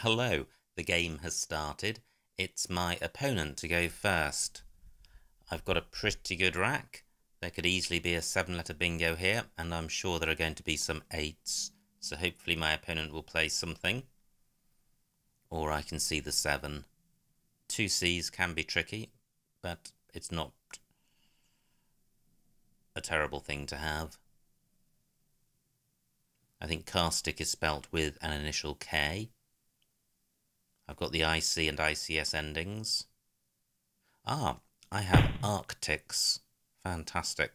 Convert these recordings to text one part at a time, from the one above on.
Hello, the game has started. It's my opponent to go first. I've got a pretty good rack. There could easily be a 7-letter bingo here, and I'm sure there are going to be some 8s. So hopefully my opponent will play something. Or I can see the 7. 2 C's can be tricky, but it's not a terrible thing to have. I think caustic is spelt with an initial K. I've got the IC and ICS endings. Ah, I have Arctics. Fantastic.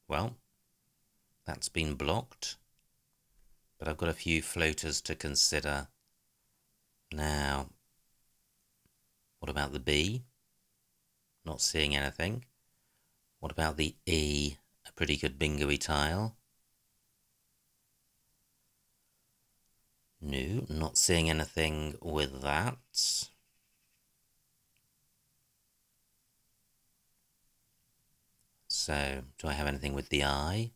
Well, that's been blocked. But I've got a few floaters to consider. Now, what about the B? Not seeing anything. What about the E? A pretty good bingo-y tile. No, not seeing anything with that. So, do I have anything with the I?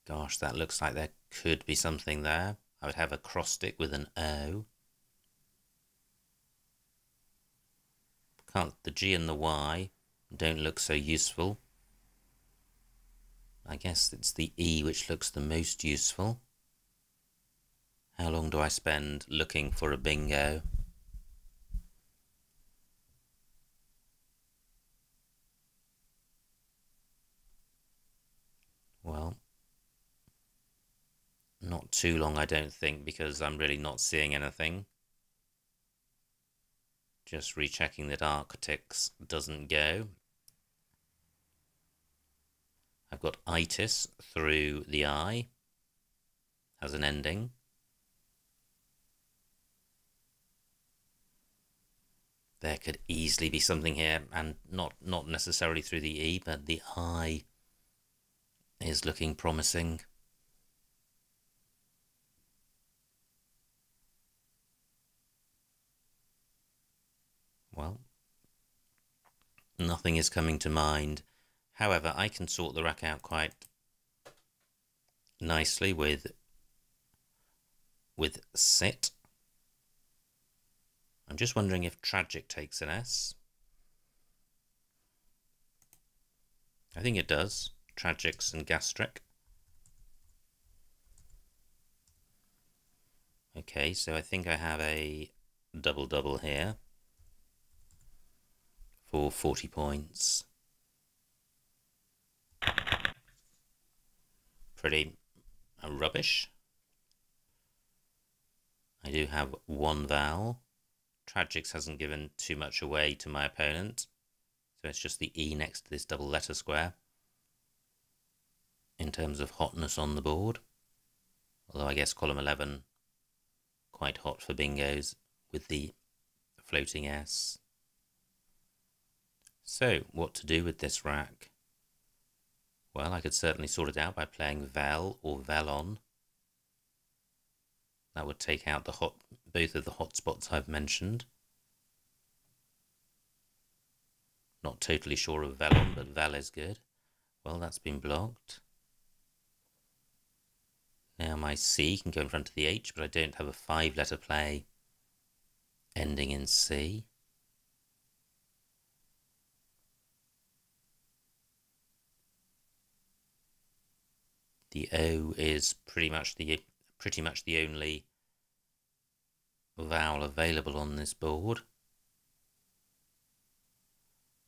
Gosh, that looks like there could be something there. I would have acrostic with an O. The G and the Y don't look so useful. I guess it's the E which looks the most useful. How long do I spend looking for a bingo? Well, not too long, I don't think, because I'm really not seeing anything. Just rechecking that Arctics doesn't go. I've got itis through the I as an ending. There could easily be something here, and not necessarily through the E, but the I is looking promising. Well, nothing is coming to mind. However, I can sort the rack out quite nicely with sit. I'm just wondering if tragic takes an S. I think it does. Tragics and gastric. Okay, so I think I have a double here for 40 points. Pretty rubbish. I do have one vowel. Tragics hasn't given too much away to my opponent, so it's just the E next to this double letter square in terms of hotness on the board. Although I guess column 11 quite hot for bingos with the floating S. So what to do with this rack? Well, I could certainly sort it out by playing Vel or Velon. That would take out both of the hot spots I've mentioned. Not totally sure of Velon, but Vel is good. Well, that's been blocked. Now my C can go in front of the H, but I don't have a 5-letter play ending in C. The O is pretty much the only vowel available on this board.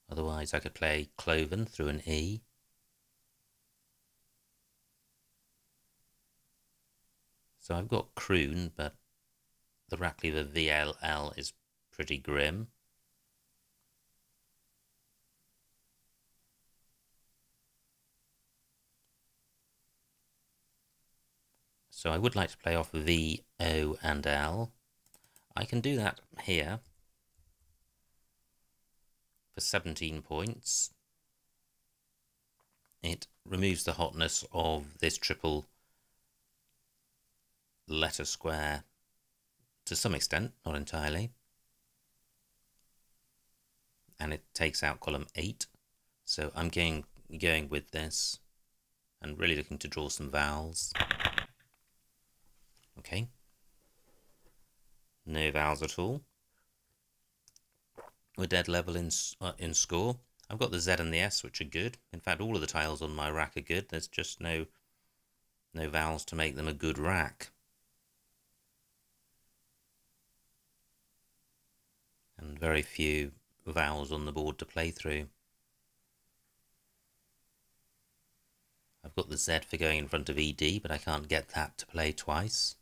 Otherwise I could play cloven through an E. So I've got croon, but the rack lever VLL is pretty grim. So I would like to play off V, O and L. I can do that here for 17 points. It removes the hotness of this triple letter square to some extent, not entirely. And it takes out column 8. So I'm going with this. and really looking to draw some vowels. Okay. No vowels at all. We're dead level in score. I've got the Z and the S, which are good. In fact, all of the tiles on my rack are good. There's just no vowels to make them a good rack. And very few vowels on the board to play through. I've got the Z for going in front of ED, but I can't get that to play twice.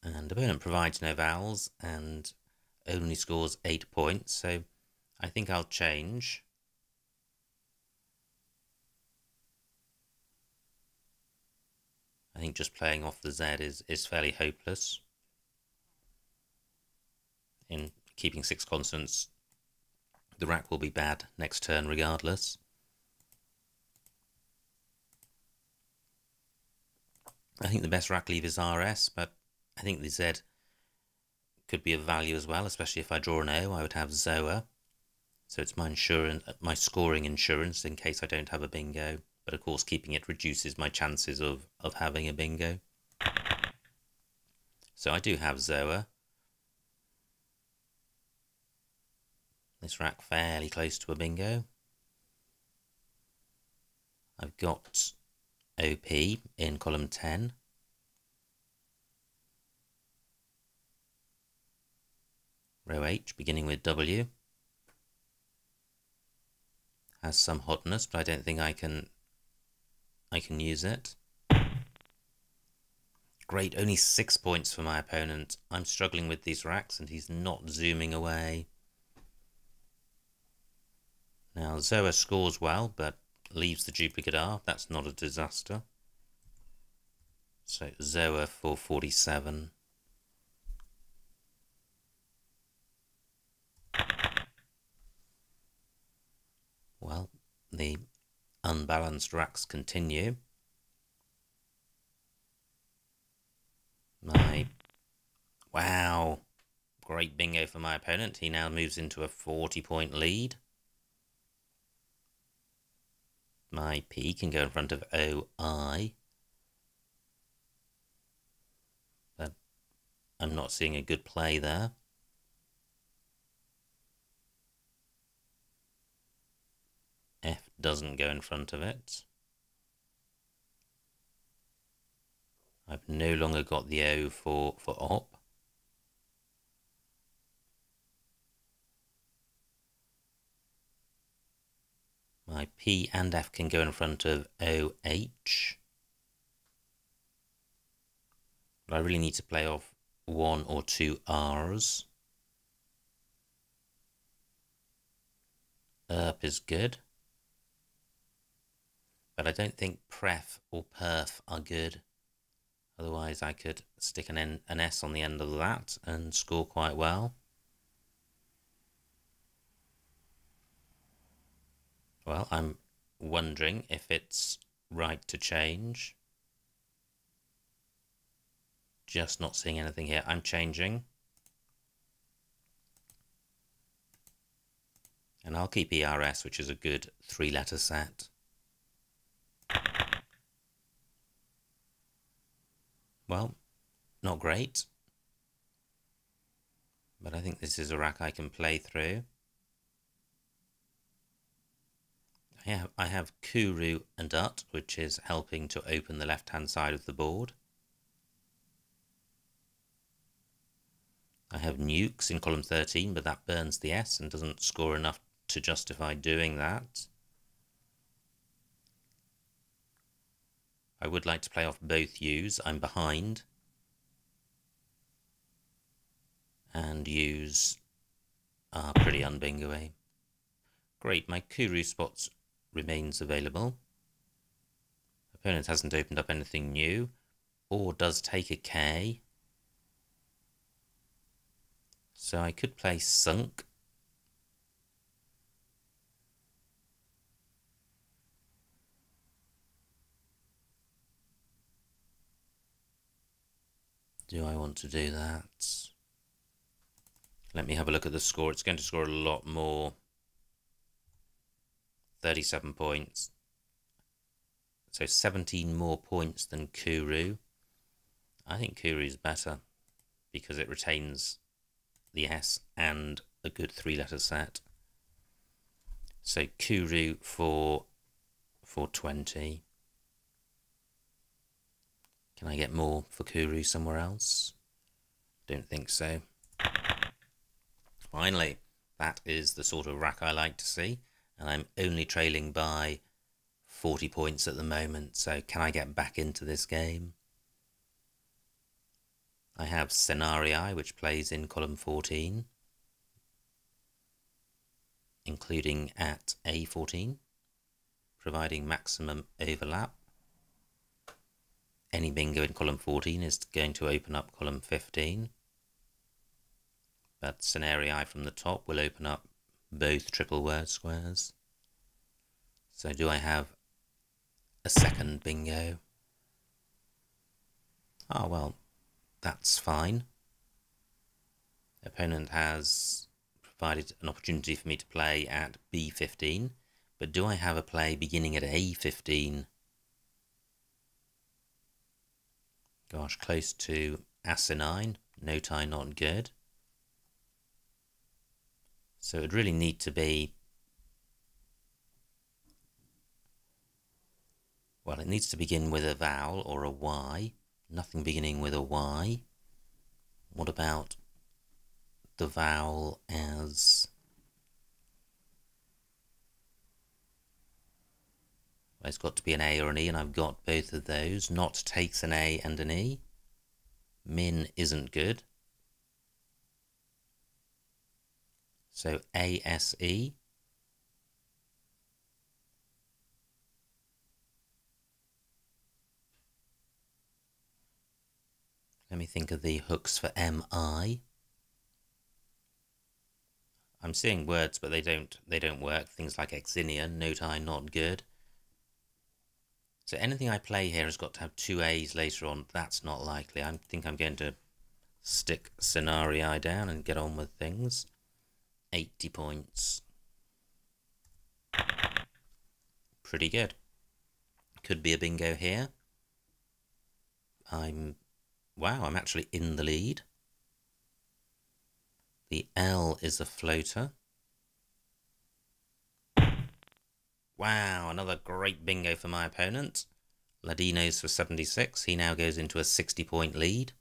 And opponent provides no vowels and only scores 8 points, so I think I'll change. I think just playing off the Z is fairly hopeless. In keeping 6 consonants, the rack will be bad next turn regardless. I think the best rack leave is RS, but I think the Z could be of value as well, especially if I draw an O. I would have Zoa. So it's my insurance, my scoring insurance in case I don't have a bingo. But of course, keeping it reduces my chances of having a bingo. So I do have Zoa. This rack fairly close to a bingo. I've got OP in column 10. Row H, beginning with W. Has some hotness, but I don't think I can use it. Great, only 6 points for my opponent. I'm struggling with these racks and he's not zooming away. Now Zoa scores well, but leaves the duplicate R. That's not a disaster. So Zoa for 47. Well, the unbalanced racks continue. Wow, great bingo for my opponent. He now moves into a 40-point lead. My P can go in front of OI. But I'm not seeing a good play there. F doesn't go in front of it. I've no longer got the O for op. My P and F can go in front of OH. But I really need to play off 1 or 2 R's. ERP is good. But I don't think pref or perf are good. Otherwise I could stick an S on the end of that and score quite well. Well, I'm wondering if it's right to change. Just not seeing anything here. I'm changing. And I'll keep ERS, which is a good 3-letter set. Well, not great. But I think this is a rack I can play through. I have Kuru and Ut, which is helping to open the left-hand side of the board. I have Nukes in column 13, but that burns the S and doesn't score enough to justify doing that. I would like to play off both U's. I'm behind. And U's are pretty unbingo-y. Great, my Kuru spots remains available. Opponent hasn't opened up anything new, or does take a K. So I could play Sunk. Do I want to do that? Let me have a look at the score. It's going to score a lot more. 37 points. So 17 more points than Kuru. I think Kuru's better because it retains the S and a good 3-letter set. So Kuru for 20. Can I get more for Kuru somewhere else? Don't think so. Finally, that is the sort of rack I like to see, and I'm only trailing by 40 points at the moment, so can I get back into this game? I have Scenarii, which plays in column 14, including at A14, providing maximum overlap. Any bingo in column 14 is going to open up column 15, but Scenarii from the top will open up both triple word squares. So do I have a second bingo? Oh, well, that's fine. Opponent has provided an opportunity for me to play at B15, but do I have a play beginning at A15? Gosh, close to asinine, no tie, not good. So it would really need to be, well, it needs to begin with a vowel or a Y. Nothing beginning with a Y. What about the vowel as... well, it's got to be an A or an E, and I've got both of those. Not takes an A and an E. Min isn't good. So ASE. Let me think of the hooks for MI. I'm seeing words, but they don't work. Things like Exinian, no tie, not good. So anything I play here has got to have 2 A's later on. That's not likely. I think I'm going to stick Scenarii down and get on with things. 80 points. Pretty good. Could be a bingo here. Wow, I'm actually in the lead. The L is a floater. Wow, another great bingo for my opponent. Ladino's for 76. He now goes into a 60-point lead.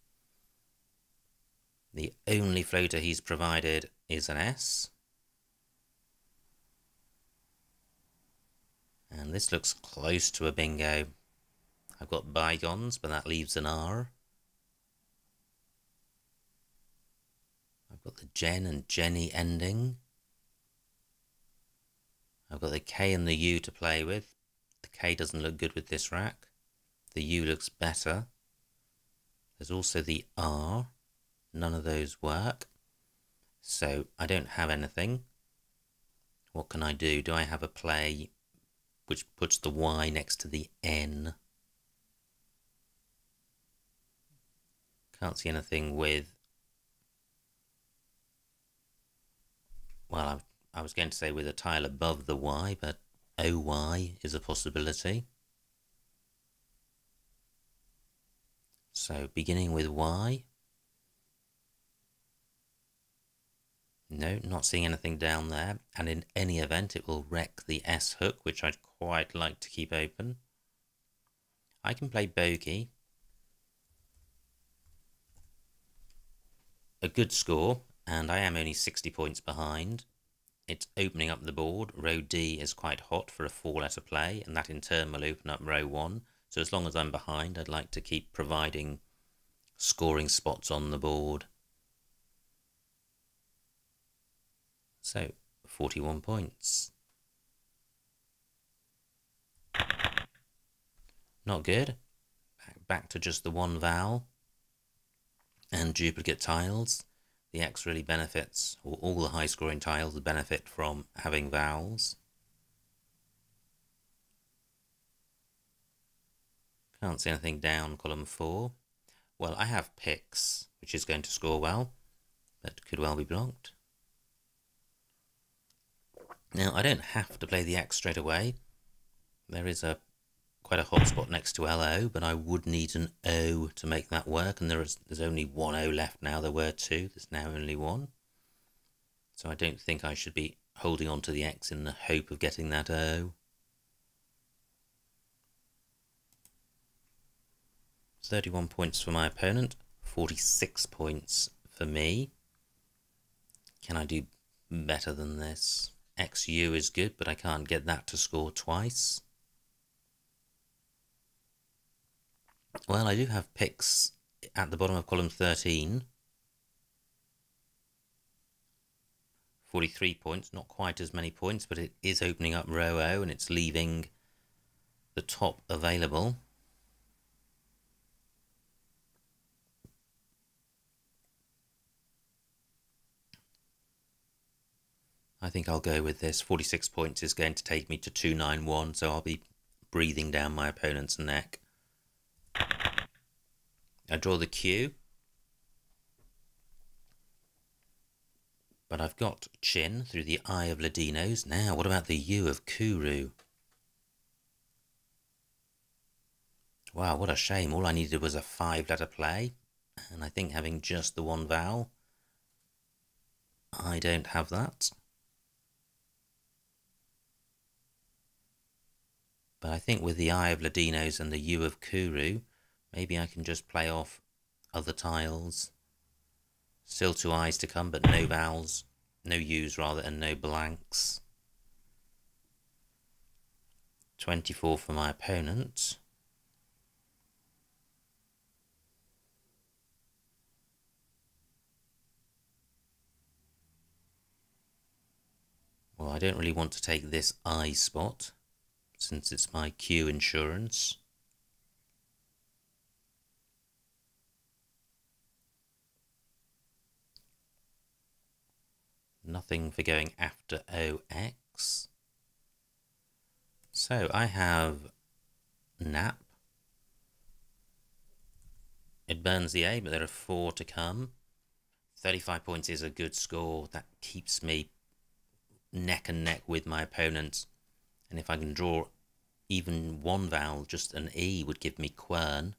The only floater he's provided is an S. And this looks close to a bingo. I've got bygones, but that leaves an R. I've got the Jen and Jenny ending. I've got the K and the U to play with. The K doesn't look good with this rack. The U looks better. There's also the R. None of those work. So I don't have anything. What can I do? Do I have a play which puts the Y next to the N? Can't see anything with... well, I was going to say with a tile above the Y, but OY is a possibility. So beginning with Y. No, not seeing anything down there. And in any event, it will wreck the S hook, which I'd quite like to keep open. I can play bogey. A good score, and I am only 60 points behind. It's opening up the board. Row D is quite hot for a 4-letter play, and that in turn will open up row 1. So as long as I'm behind, I'd like to keep providing scoring spots on the board. So, 41 points. Not good. Back to just the one vowel and duplicate tiles. The X really benefits, or all the high-scoring tiles benefit from having vowels. Can't see anything down column 4. Well, I have picks, which is going to score well, but could well be blocked. Now, I don't have to play the X straight away. There is a quite a hot spot next to LO, but I would need an O to make that work, and there's only one O left now. There were two, there's now only one. So I don't think I should be holding on to the X in the hope of getting that O. 31 points for my opponent, 46 points for me. Can I do better than this? XU is good, but I can't get that to score twice. Well, I do have picks at the bottom of column 13. 43 points, not quite as many points, but it is opening up row O and it's leaving the top available. I think I'll go with this. 46 points is going to take me to 291, so I'll be breathing down my opponent's neck. I draw the Q. But I've got Chin through the I of Ladinos. Now, what about the U of Kuru? Wow, what a shame. All I needed was a 5-letter play. And I think having just the one vowel, I don't have that. But I think with the I of Ladinos and the U of Kuru, maybe I can just play off other tiles. Still 2 I's to come, but no vowels, no U's rather, and no blanks. 24 for my opponent. Well, I don't really want to take this I spot, since it's my Q insurance. Nothing for going after OX. So I have Nap. It burns the A, but there are 4 to come. 35 points is a good score. That keeps me neck and neck with my opponent. And if I can draw even one vowel, just an E would give me Quern.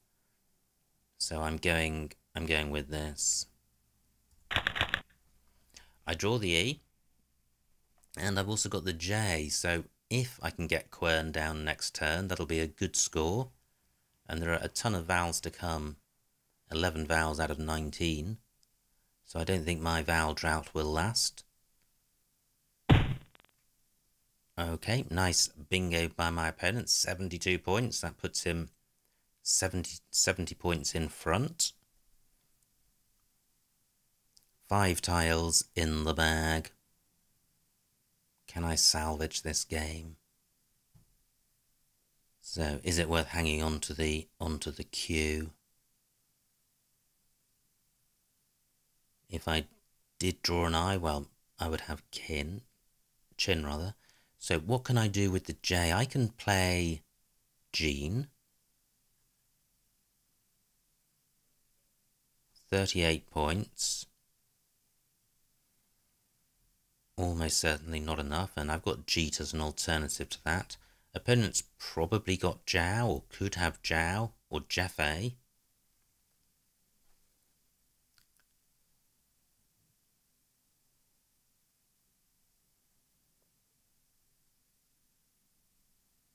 So I'm going with this. I draw the E, and I've also got the J, so if I can get Quern down next turn, that'll be a good score. And there are a ton of vowels to come, 11 vowels out of 19, so I don't think my vowel drought will last. Okay, nice bingo by my opponent, 72 points, that puts him 70 points in front. 5 tiles in the bag. Can I salvage this game? So, is it worth hanging on to the Q? If I did draw an I, well, I would have Chin rather. So, what can I do with the J? I can play Jean. 38 points. Almost certainly not enough, and I've got Jeet as an alternative to that. Opponent's probably got Jiao, or could have Jiao, or Jeffe.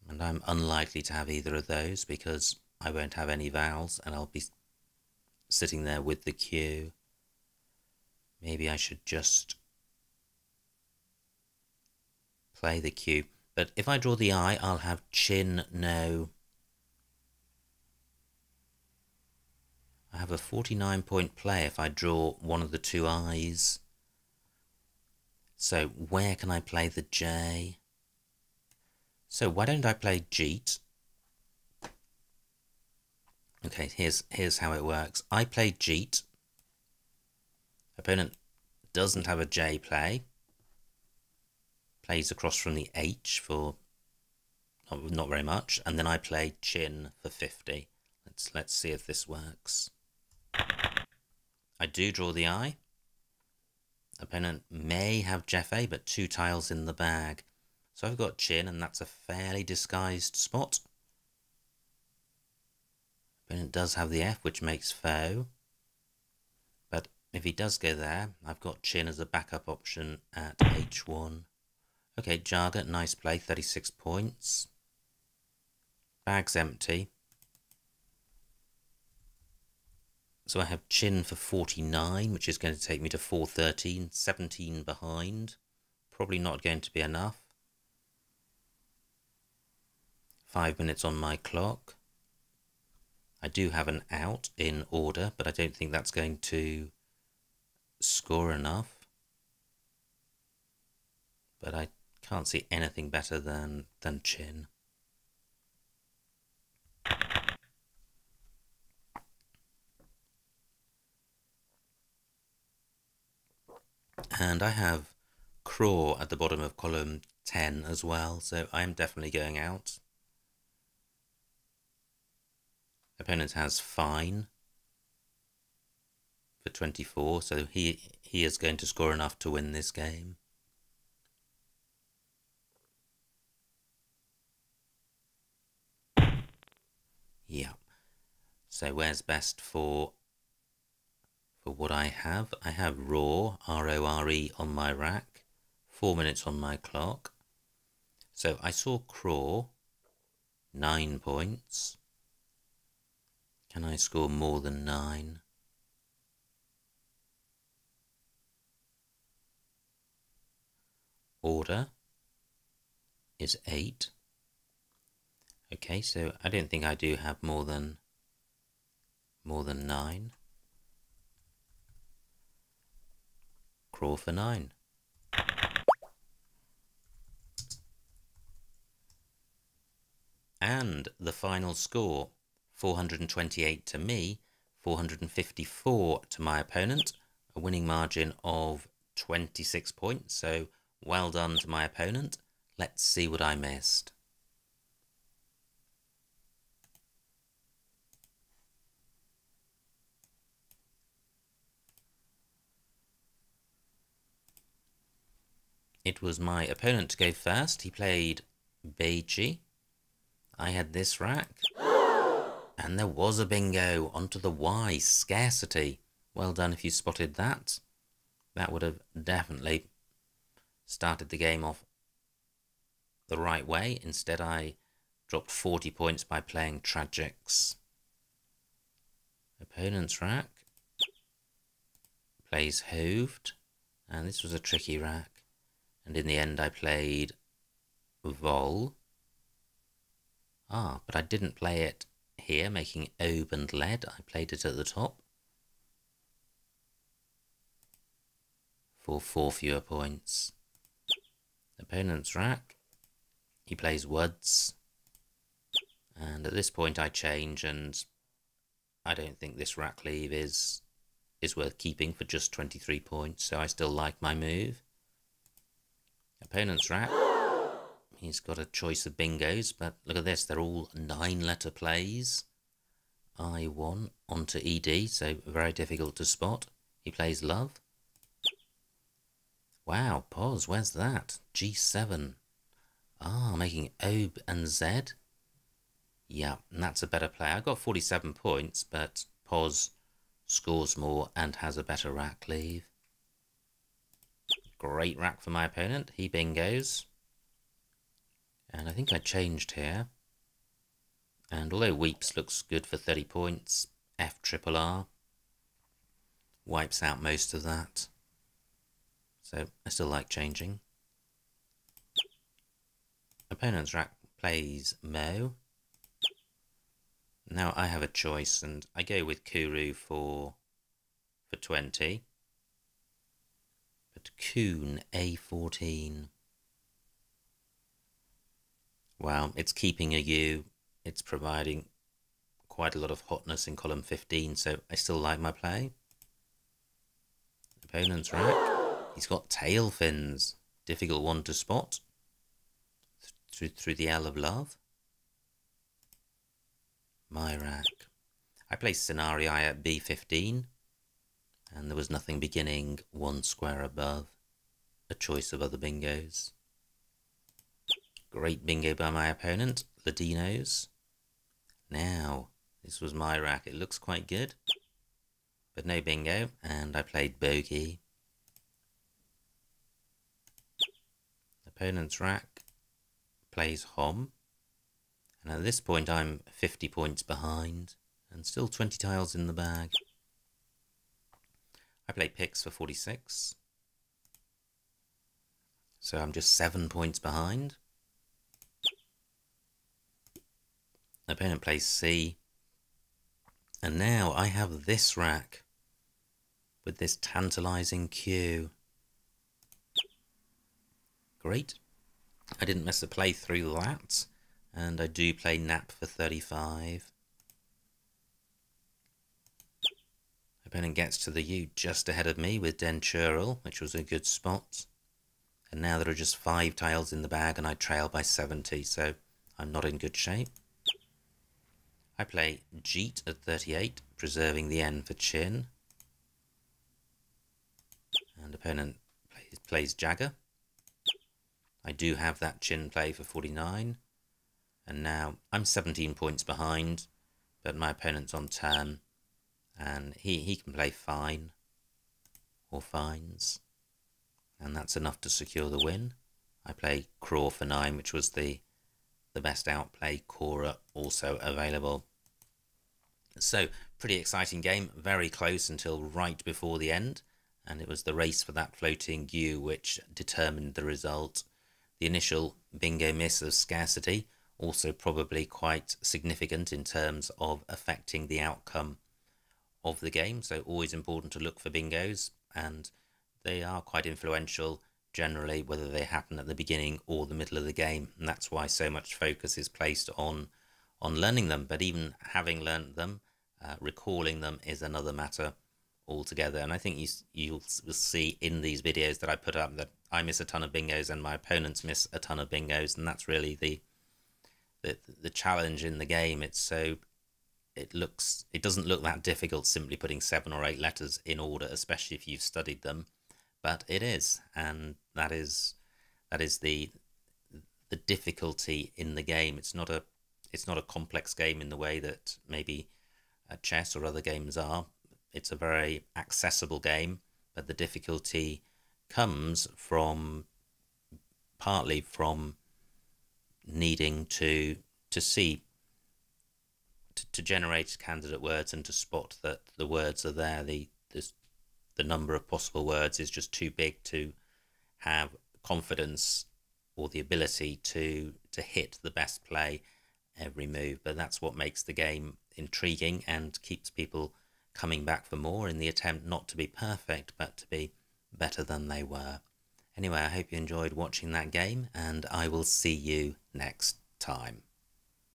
And I'm unlikely to have either of those, because I won't have any vowels, and I'll be sitting there with the Q. Maybe I should just play the Q. But if I draw the I, I'll have Chin, no. I have a 49-point play if I draw one of the 2 I's. So where can I play the J? So why don't I play Jeet? Okay, here's how it works. I play Jeet. Opponent doesn't have a J play. Plays across from the H for not very much, and then I play Chin for 50. Let's see if this works. I do draw the I. Opponent may have Jeffe, but 2 tiles in the bag. So I've got Chin, and that's a fairly disguised spot. Opponent does have the F, which makes foe. But if he does go there, I've got Chin as a backup option at H1. Okay, Jaga, nice play, 36 points. Bag's empty. So I have Chin for 49, which is going to take me to 413, 17 behind. Probably not going to be enough. 5 minutes on my clock. I do have an out in order, but I don't think that's going to score enough. But I can't see anything better than Chin. And I have Craw at the bottom of column 10 as well, so I am definitely going out. Opponent has Fine for 24, so he is going to score enough to win this game. Yeah. So where's best for what I have? I have Raw, R-O-R-E, on my rack. 4 minutes on my clock. So I saw Craw, 9 points. Can I score more than 9? Order is 8. Okay, so I don't think I do have more than 9. Craw for 9. And the final score, 428 to me, 454 to my opponent, a winning margin of 26 points. So well done to my opponent. Let's see what I missed. It was my opponent to go first. He played Beiji. I had this rack. And there was a bingo onto the Y, Scarcity. Well done if you spotted that. That would have definitely started the game off the right way. Instead, I dropped 40 points by playing Tragics. Opponent's rack plays Hooved. And this was a tricky rack. And in the end, I played Vol. But I didn't play it here, making Obe and Lead. I played it at the top for 4 fewer points. Opponent's rack. He plays Woods. And at this point, I change, and I don't think this rack leave is worth keeping for just 23 points, so I still like my move. Opponent's rack. He's got a choice of bingos, but look at this. They're all 9-letter plays. I1 onto ED, so very difficult to spot. He plays Love. Wow, pause. Where's that? G7. Making Obe and Z. Yeah, and that's a better play. I got 47 points, but pause scores more and has a better rack leave. Great rack for my opponent. He bingos. And I think I changed here. And although Weeps looks good for 30 points, FRRR wipes out most of that. So I still like changing. Opponent's rack plays Mo. Now I have a choice, and I go with Kuru for 20. But Coon, A14. Wow, it's keeping a U. It's providing quite a lot of hotness in column 15, so I still like my play. Opponent's rack. He's got tail fins. Difficult one to spot. Through the L of Love. My rack. I placed Scenarii at B15. And there was nothing beginning 1 square above. A choice of other bingos. Great bingo by my opponent, Ladinos. Now, This was my rack. It looks quite good, but no bingo, and I played bogey. Opponent's rack plays hom, and at this point I'm 50 points behind and still 20 tiles in the bag. I play picks for 46, so I'm just 7 points behind. Opponent plays C, and now I have this rack with this tantalising cue. Great. I didn't miss a play through that, and I do play nap for 35. Opponent gets to the U just ahead of me with dentural, which was a good spot. And now there are just 5 tiles in the bag and I trail by 70, so I'm not in good shape. I play Jeet at 38, preserving the N for chin. And opponent plays Jagger. I do have that chin play for 49. And now I'm 17 points behind, but my opponent's on turn. And he can play fine or fines. And that's enough to secure the win. I play Craw for 9, which was the best outplay. Cora also available. So, pretty exciting game. Very close until right before the end. And it was the race for that floating U which determined the result. The initial bingo miss of scarcity, also probably quite significant in terms of affecting the outcome of the game. So always important to look for bingos, and they are quite influential generally, whether they happen at the beginning or the middle of the game. And that's why so much focus is placed on learning them. But even having learnt them, recalling them is another matter altogether. And I think you'll see in these videos that I put up that I miss a ton of bingos and my opponents miss a ton of bingos, and that's really the challenge in the game. It doesn't look that difficult simply putting 7 or 8 letters in order, especially if you've studied them, but it is, and that is the difficulty in the game. It's not a complex game in the way that maybe chess or other games are. It's a very accessible game, but the difficulty comes partly from needing to generate candidate words and to spot that the words are there. The number of possible words is just too big to have confidence or the ability to hit the best play every move. But that's what makes the game intriguing and keeps people coming back for more in the attempt not to be perfect, but to be better than they were. Anyway, I hope you enjoyed watching that game, and I will see you next time.